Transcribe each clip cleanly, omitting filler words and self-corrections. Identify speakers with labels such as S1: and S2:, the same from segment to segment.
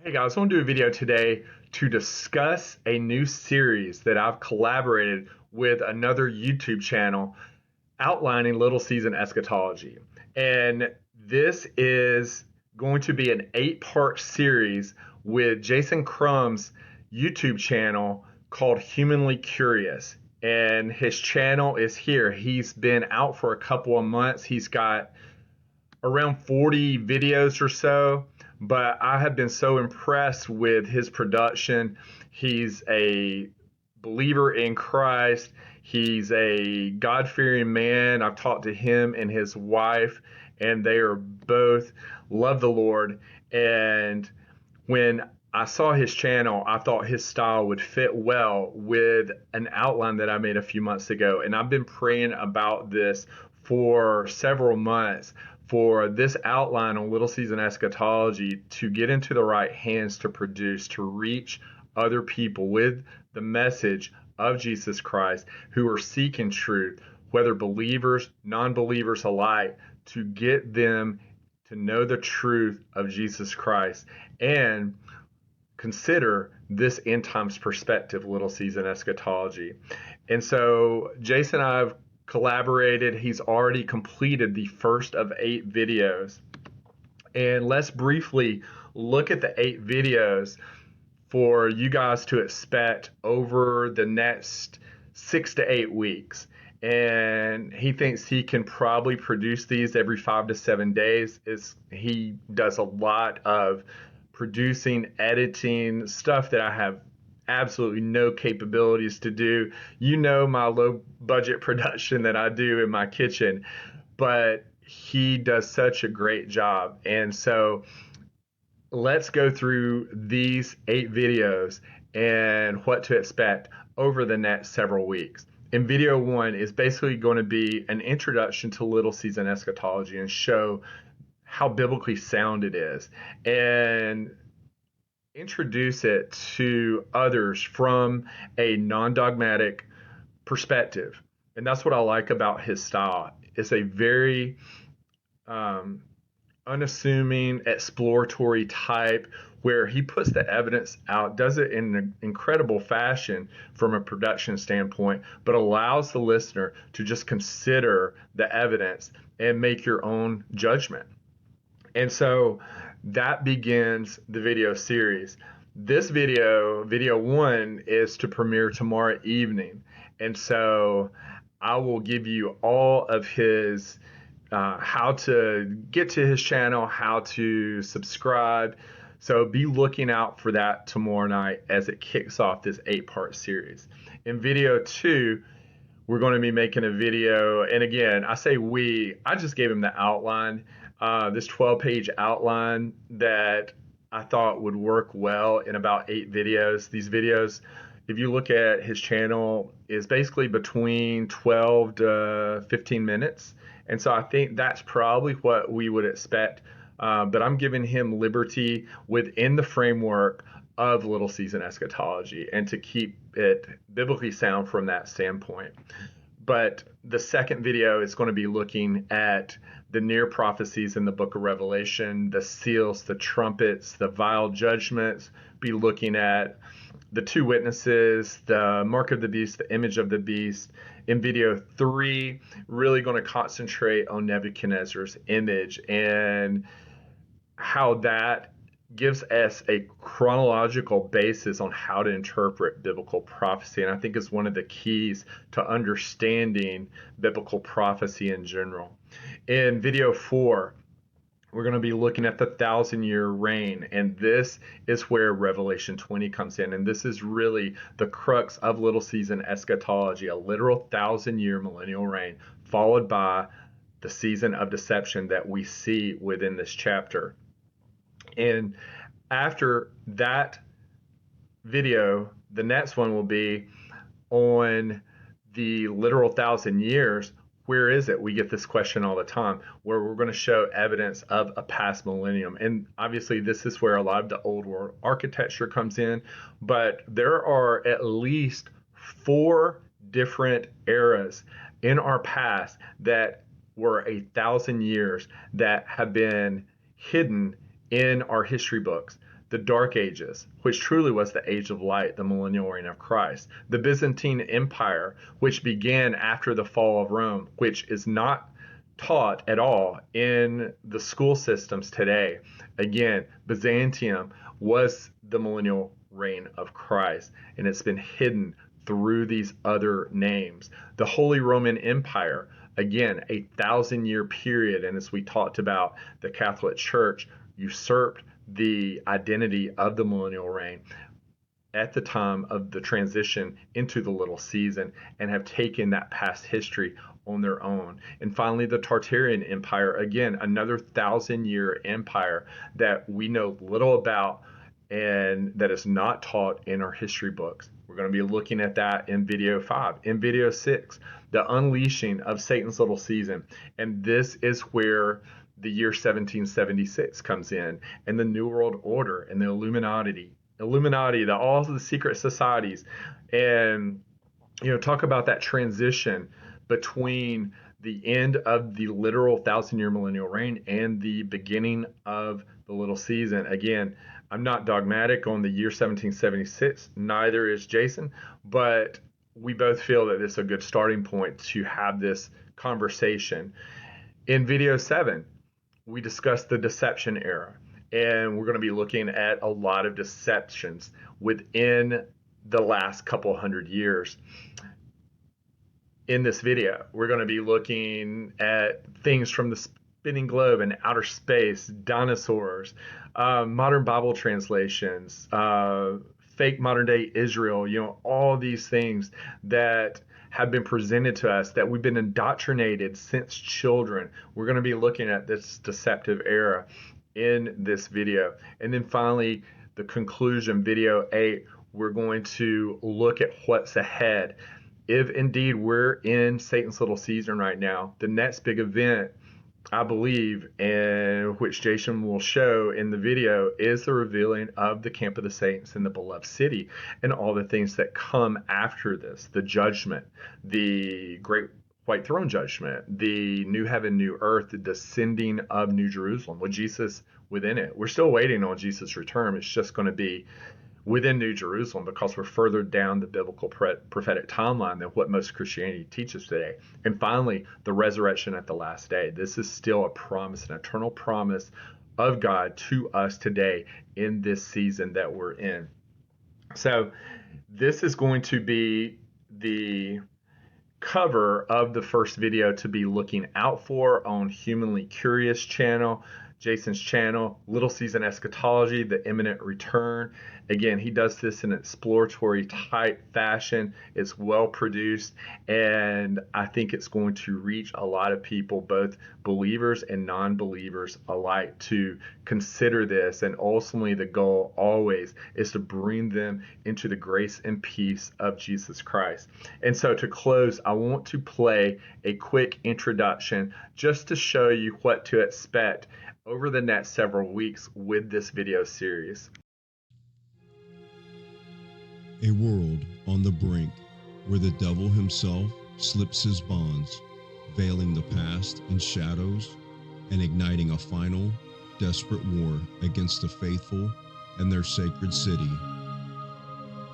S1: Hey guys, I want to do a video today to discuss a new series that I've collaborated with another YouTube channel outlining Little Season Eschatology. And this is going to be an 8-part series with Jason Crumb's YouTube channel called Humanly Curious. And his channel is here. He's been out for a couple of months. He's got around 40 videos or so, but I have been so impressed with his production. He's a believer in Christ. He's a God-fearing man. I've talked to him and his wife, and they are both love the Lord. And when I saw his channel, I thought his style would fit well with an outline that I made a few months ago. And I've been praying about this for several months for this outline on Little Season Eschatology to get into the right hands to produce, to reach other people with the message of Jesus Christ who are seeking truth, whether believers, non believers alike, to get them to know the truth of Jesus Christ and consider this end times perspective, Little Season Eschatology. And so Jason and I have collaborated. He's already completed the first of 8 videos. And let's briefly look at the 8 videos for you guys to expect over the next 6 to 8 weeks. And he thinks he can probably produce these every 5 to 7 days. He does a lot of producing, editing, stuff that I have absolutely no capabilities to do. You know my low budget production that I do in my kitchen, but he does such a great job. And so let's go through these 8 videos and what to expect over the next several weeks. In video 1 is basically going to be an introduction to Little Season Eschatology and show how biblically sound it is and introduce it to others from a non-dogmatic perspective. And that's what I like about his style. It's a very unassuming, exploratory type where he puts the evidence out, does it in an incredible fashion from a production standpoint, but allows the listener to just consider the evidence and make your own judgment. And so that begins the video series. This video 1, is to premiere tomorrow evening. And so I will give you all of his how to get to his channel, how to subscribe. So be looking out for that tomorrow night as it kicks off this 8-part series. In video 2, we're going to be making a video. And again, I say I just gave him the outline, this 12-page outline that I thought would work well in about 8 videos. These videos, if you look at his channel, is basically between 12 to 15 minutes. And so I think that's probably what we would expect. But I'm giving him liberty within the framework of Little Season Eschatology and to keep it biblically sound from that standpoint. But the second video is going to be looking at the near prophecies in the book of Revelation, the seals, the trumpets, the vial judgments, be looking at the 2 witnesses, the mark of the beast, the image of the beast. In video 3, really going to concentrate on Nebuchadnezzar's image and how that gives us a chronological basis on how to interpret biblical prophecy. And I think is one of the keys to understanding biblical prophecy in general. In video 4, we're going to be looking at the 1,000-year reign, and this is where Revelation 20 comes in, and this is really the crux of Little Season Eschatology, a literal 1,000-year millennial reign, followed by the season of deception that we see within this chapter. And after that video, the next one will be on the literal 1,000 years. Where is it? We get this question all the time, where we're going to show evidence of a past millennium. And obviously, this is where a lot of the old world architecture comes in. But there are at least 4 different eras in our past that were 1,000 years that have been hidden in our history books. the Dark Ages, which truly was the Age of Light, the millennial reign of Christ, the Byzantine Empire, which began after the fall of Rome, which is not taught at all in the school systems today. Again, Byzantium was the millennial reign of Christ, and it's been hidden through these other names. The Holy Roman Empire, again, 1,000-year period, and as we talked about, the Catholic Church usurped the identity of the millennial reign at the time of the transition into the Little Season and have taken that past history on their own. And finally, the Tartarian Empire, again, another 1,000-year empire that we know little about and that is not taught in our history books. We're going to be looking at that in video 5. In video 6, the unleashing of Satan's little season. And this is where the year 1776 comes in, and the New World Order and the Illuminati, all of the secret societies, and talk about that transition between the end of the literal 1,000-year millennial reign and the beginning of the little season. Again, I'm not dogmatic on the year 1776, neither is Jason, but we both feel that it's a good starting point to have this conversation. In video 7, we discussed the deception era, and we're going to be looking at a lot of deceptions within the last couple hundred years. In this video, we're going to be looking at things from the spinning globe and outer space, dinosaurs, modern Bible translations, fake modern day Israel, all these things that have been presented to us that we've been indoctrinated since children. We're going to be looking at this deceptive era in this video. And then finally, the conclusion, video 8, we're going to look at what's ahead. If indeed we're in Satan's little season right now, the next big event, I believe, and which Jason will show in the video, is the revealing of the camp of the saints in the beloved city and all the things that come after this, the judgment, the great white throne judgment, the new heaven, new earth, the descending of New Jerusalem with Jesus within it. We're still waiting on Jesus' return. It's just going to be within New Jerusalem because we're further down the biblical prophetic timeline than what most Christianity teaches today. And finally, the resurrection at the last day. This is still a promise, an eternal promise of God to us today in this season that we're in. So this is going to be the cover of the first video to be looking out for on Humanly Curious channel, Jason's channel, Little Season Eschatology, the imminent return. Again, he does this in an exploratory type fashion. It's well produced, and I think it's going to reach a lot of people, both believers and non-believers alike, to consider this. And ultimately, the goal always is to bring them into the grace and peace of Jesus Christ. And so to close, I want to play a quick introduction just to show you what to expect over the next several weeks with this video series.
S2: A world on the brink where the devil himself slips his bonds, veiling the past in shadows and igniting a final, desperate war against the faithful and their sacred city.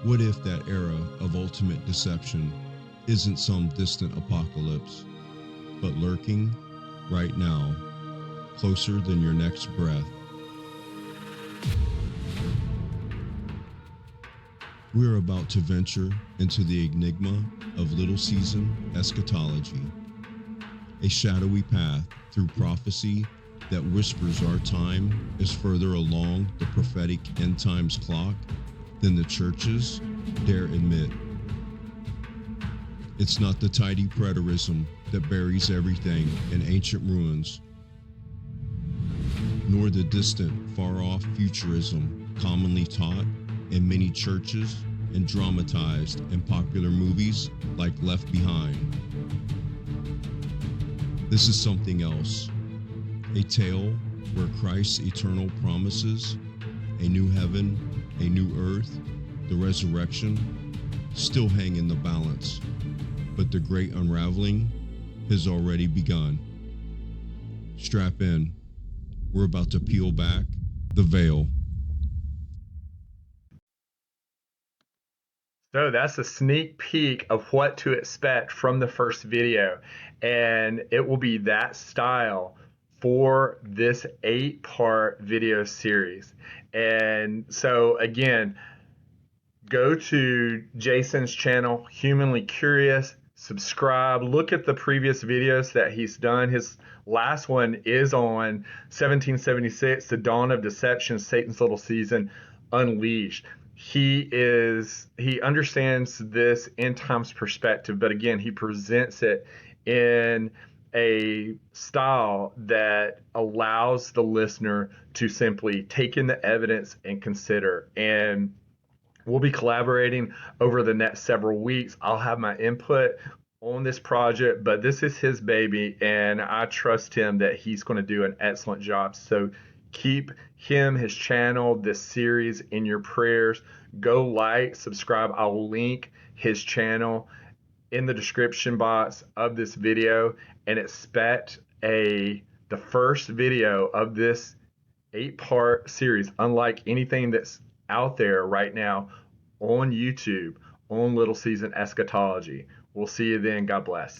S2: What if that era of ultimate deception isn't some distant apocalypse, but lurking right now, closer than your next breath? We're about to venture into the enigma of Little Season Eschatology, a shadowy path through prophecy that whispers our time is further along the prophetic end times clock than the churches dare admit. It's not the tidy preterism that buries everything in ancient ruins, nor the distant, far-off futurism commonly taught in many churches and dramatized in popular movies like Left Behind. This is something else, a tale where Christ's eternal promises, a new heaven, a new earth, the resurrection, still hang in the balance, but the great unraveling has already begun. Strap in. We're about to peel back the veil.
S1: So that's a sneak peek of what to expect from the first video. And it will be that style for this 8-part video series. And so, again, go to Jason's channel, Humanly Curious, subscribe, look at the previous videos that he's done. His last one is on 1776, The Dawn of Deception, Satan's Little Season Unleashed. He understands this end times perspective, but again, he presents it in a style that allows the listener to simply take in the evidence and consider. And we'll be collaborating over the next several weeks. I'll have my input on this project, but this is his baby, and I trust him that he's going to do an excellent job. So keep him, his channel, this series in your prayers. Go like, subscribe. I'll link his channel in the description box of this video, and expect the first video of this 8-part series, unlike anything that's out there right now on YouTube on Little Season Eschatology. We'll see you then. God bless.